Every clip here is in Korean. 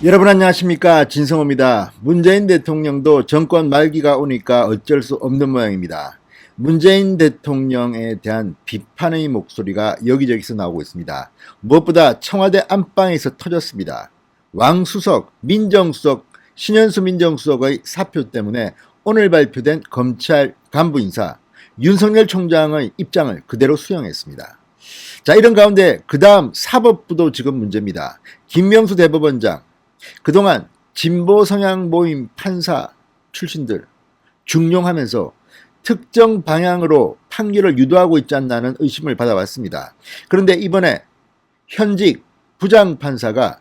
여러분 안녕하십니까, 진성호입니다. 문재인 대통령도 정권 말기가 오니까 어쩔 수 없는 모양입니다. 문재인 대통령에 대한 비판의 목소리가 여기저기서 나오고 있습니다. 무엇보다 청와대 안방에서 터졌습니다. 왕수석, 민정수석, 신현수 민정수석의 사표 때문에 오늘 발표된 검찰 간부 인사 윤석열 총장의 입장을 그대로 수용했습니다. 자, 이런 가운데 그 다음 사법부도 지금 문제입니다. 김명수 대법원장, 그동안 진보 성향 모임 판사 출신들 중용하면서 특정 방향으로 판결을 유도하고 있지 않나는 의심을 받아왔습니다. 그런데 이번에 현직 부장판사가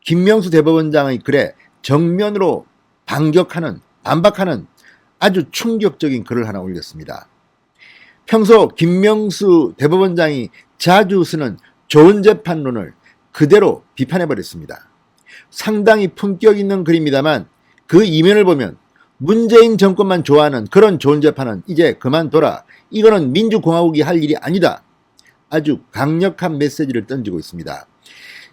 김명수 대법원장의 글에 정면으로 반박하는 아주 충격적인 글을 하나 올렸습니다. 평소 김명수 대법원장이 자주 쓰는 좋은 재판론을 그대로 비판해버렸습니다. 상당히 품격 있는 글입니다만 그 이면을 보면 문재인 정권만 좋아하는 그런 좋은 재판은 이제 그만둬라. 이거는 민주공화국이 할 일이 아니다. 아주 강력한 메시지를 던지고 있습니다.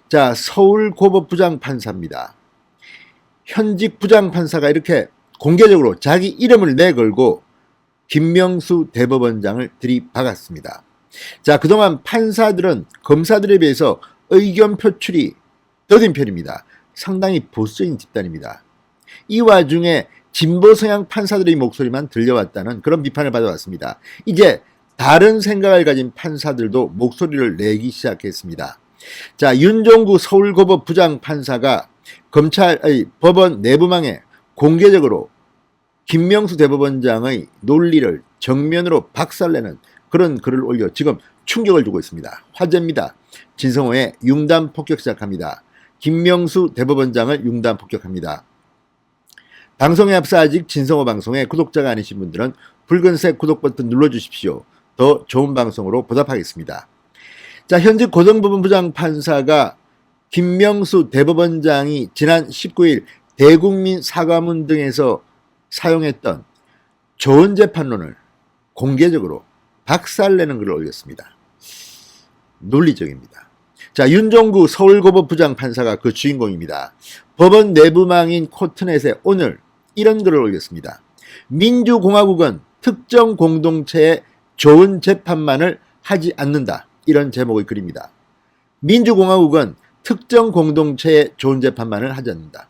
자, 서울고법 부장판사입니다. 현직 부장판사가 이렇게 공개적으로 자기 이름을 내걸고 김명수 대법원장을 들이박았습니다. 자, 그동안 판사들은 검사들에 비해서 의견 표출이 더딘 편입니다. 상당히 보수적인 집단입니다. 이 와중에 진보 성향 판사들의 목소리만 들려왔다는 그런 비판을 받아왔습니다. 이제 다른 생각을 가진 판사들도 목소리를 내기 시작했습니다. 자, 윤종구 서울고법 부장판사가 검찰의 법원 내부망에 공개적으로 김명수 대법원장의 논리를 정면으로 박살내는 그런 글을 올려 지금 충격을 주고 있습니다. 화제입니다. 진성호의 융단 폭격 시작합니다. 김명수 대법원장을 융단 폭격합니다. 방송에 앞서 아직 진성호 방송에 구독자가 아니신 분들은 붉은색 구독 버튼 눌러주십시오. 더 좋은 방송으로 보답하겠습니다. 자, 현직 고등법원 부장판사가 김명수 대법원장이 지난 19일 대국민 사과문 등에서 사용했던 좋은 재판론을 공개적으로 박살내는 글을 올렸습니다. 논리적입니다. 자, 윤종구 서울고법 부장판사가 그 주인공입니다. 법원 내부망인 코트넷에 오늘 이런 글을 올렸습니다. 민주공화국은 특정 공동체의 좋은 재판만을 하지 않는다. 이런 제목의 글입니다. 민주공화국은 특정 공동체의 좋은 재판만을 하지 않는다.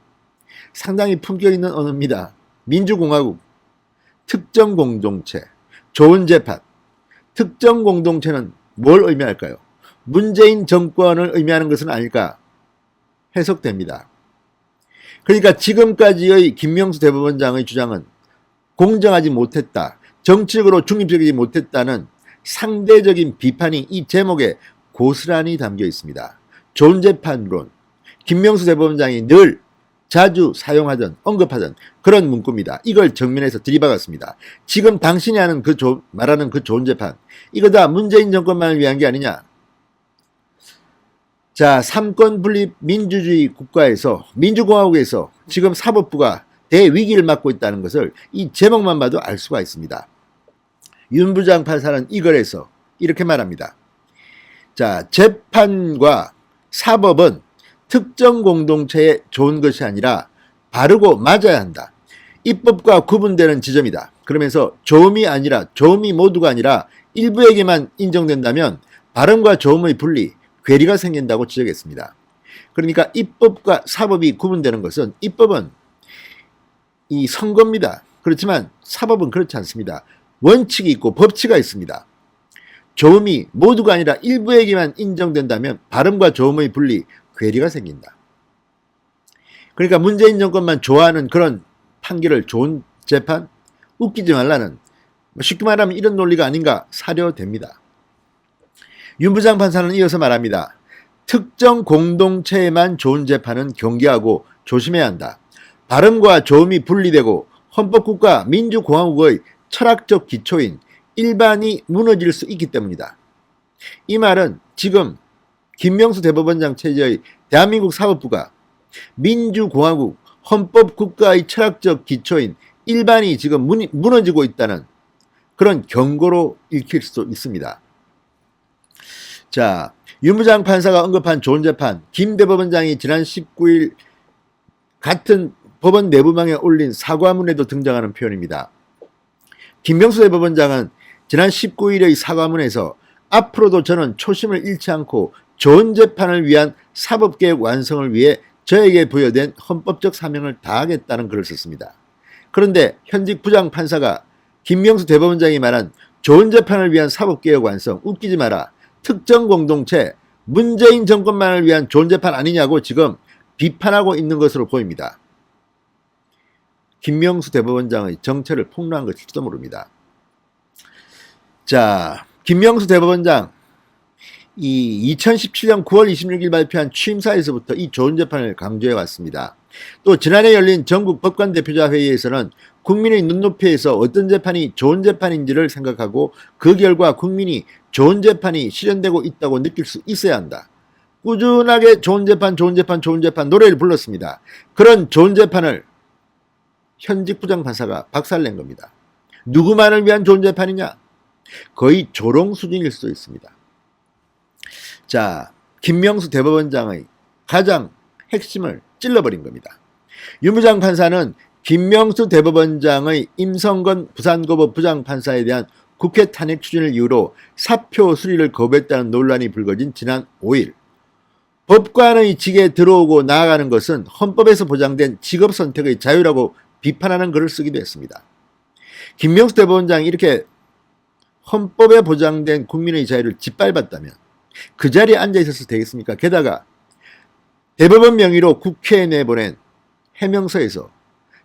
상당히 품격 있는 언어입니다. 민주공화국, 특정 공동체, 좋은 재판. 특정 공동체는 뭘 의미할까요? 문재인 정권을 의미하는 것은 아닐까 해석됩니다. 그러니까 지금까지의 김명수 대법원장의 주장은 공정하지 못했다, 정치적으로 중립적이지 못했다는 상대적인 비판이 이 제목에 고스란히 담겨 있습니다. 좋은 재판론, 김명수 대법원장이 늘 자주 사용하던 언급하던 그런 문구입니다. 이걸 정면에서 들이박았습니다. 지금 당신이 하는 말하는 그 좋은 재판, 이거 다 문재인 정권만을 위한 게 아니냐. 자, 삼권 분립 민주주의 국가에서, 민주공화국에서 지금 사법부가 대위기를 맞고 있다는 것을 이 제목만 봐도 알 수가 있습니다. 윤 부장판사는 이 글에서 이렇게 말합니다. 자, 재판과 사법은 특정 공동체에 좋은 것이 아니라 바르고 맞아야 한다. 입법과 구분되는 지점이다. 그러면서 좋음이 모두가 아니라 일부에게만 인정된다면 바름과 좋음의 분리, 괴리가 생긴다고 지적했습니다. 그러니까 입법과 사법이 구분되는 것은, 입법은 이 선거입니다. 그렇지만 사법은 그렇지 않습니다. 원칙이 있고 법치가 있습니다. 좋음이 모두가 아니라 일부에게만 인정된다면 바름과 좋음의 분리, 괴리가 생긴다. 그러니까 문재인 정권만 좋아하는 그런 판결을 좋은 재판, 웃기지 말라는, 쉽게 말하면 이런 논리가 아닌가 사료됩니다. 윤 부장판사는 이어서 말합니다. 특정 공동체에만 좋은 재판은 경계하고 조심해야 한다. 바름과 좋음이 분리되고 헌법국가 민주공화국의 철학적 기초인 일반이 무너질 수 있기 때문이다. 이 말은 지금 김명수 대법원장 체제의 대한민국 사법부가 민주공화국 헌법국가의 철학적 기초인 일반이 지금 무너지고 있다는 그런 경고로 읽힐 수 있습니다. 자, 윤 부장판사가 언급한 좋은 재판, 김 대법원장이 지난 19일 같은 법원 내부망에 올린 사과문에도 등장하는 표현입니다. 김명수 대법원장은 지난 19일의 사과문에서 앞으로도 저는 초심을 잃지 않고 좋은 재판을 위한 사법개혁 완성을 위해 저에게 부여된 헌법적 사명을 다하겠다는 글을 썼습니다. 그런데 현직 부장판사가 김명수 대법원장이 말한 좋은 재판을 위한 사법개혁 완성, 웃기지 마라, 특정 공동체, 문재인 정권만을 위한 좋은 재판 아니냐고 지금 비판하고 있는 것으로 보입니다. 김명수 대법원장의 정체를 폭로한 것일지도 모릅니다. 자, 김명수 대법원장 이 2017년 9월 26일 발표한 취임사에서부터 이 좋은 재판을 강조해 왔습니다. 또 지난해 열린 전국 법관대표자 회의에서는 국민의 눈높이에서 어떤 재판이 좋은 재판인지를 생각하고 그 결과 국민이 좋은 재판이 실현되고 있다고 느낄 수 있어야 한다. 꾸준하게 좋은 재판, 좋은 재판, 좋은 재판 노래를 불렀습니다. 그런 좋은 재판을 현직 부장판사가 박살낸 겁니다. 누구만을 위한 좋은 재판이냐? 거의 조롱 수준일 수도 있습니다. 자, 김명수 대법원장의 가장 핵심을 찔러버린 겁니다. 유무장 판사는 김명수 대법원장의 임성건 부산고법 부장판사에 대한 국회 탄핵 추진을 이유로 사표 수리를 거부했다는 논란이 불거진 지난 5일 법관의 직에 들어오고 나아가는 것은 헌법에서 보장된 직업선택의 자유라고 비판하는 글을 쓰기도 했습니다. 김명수 대법원장이 이렇게 헌법에 보장된 국민의 자유를 짓밟았다면 그 자리에 앉아 있어서 되겠습니까? 게다가 대법원 명의로 국회에 내보낸 해명서에서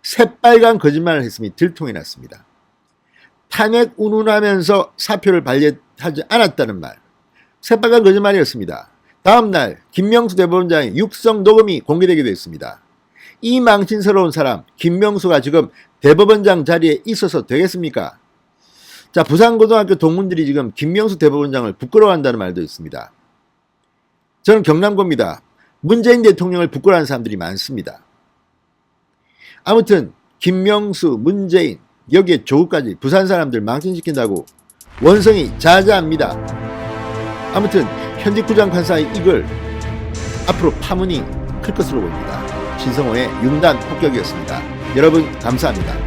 새빨간 거짓말을 했음이 들통이 났습니다. 탄핵 운운하면서 사표를 발제하지 않았다는 말, 새빨간 거짓말이었습니다. 다음날 김명수 대법원장의 육성 녹음이 공개되기도 했습니다. 이 망신스러운 사람 김명수가 지금 대법원장 자리에 있어서 되겠습니까? 자, 부산고등학교 동문들이 지금 김명수 대법원장을 부끄러워한다는 말도 있습니다. 저는 경남고입니다. 문재인 대통령을 부끄러워하는 사람들이 많습니다. 아무튼 김명수, 문재인, 여기에 조국까지 부산 사람들 망신시킨다고 원성이 자자합니다. 아무튼 현직 부장판사의 이글 앞으로 파문이 클 것으로 보입니다. 신성호의 융단 폭격이었습니다. 여러분 감사합니다.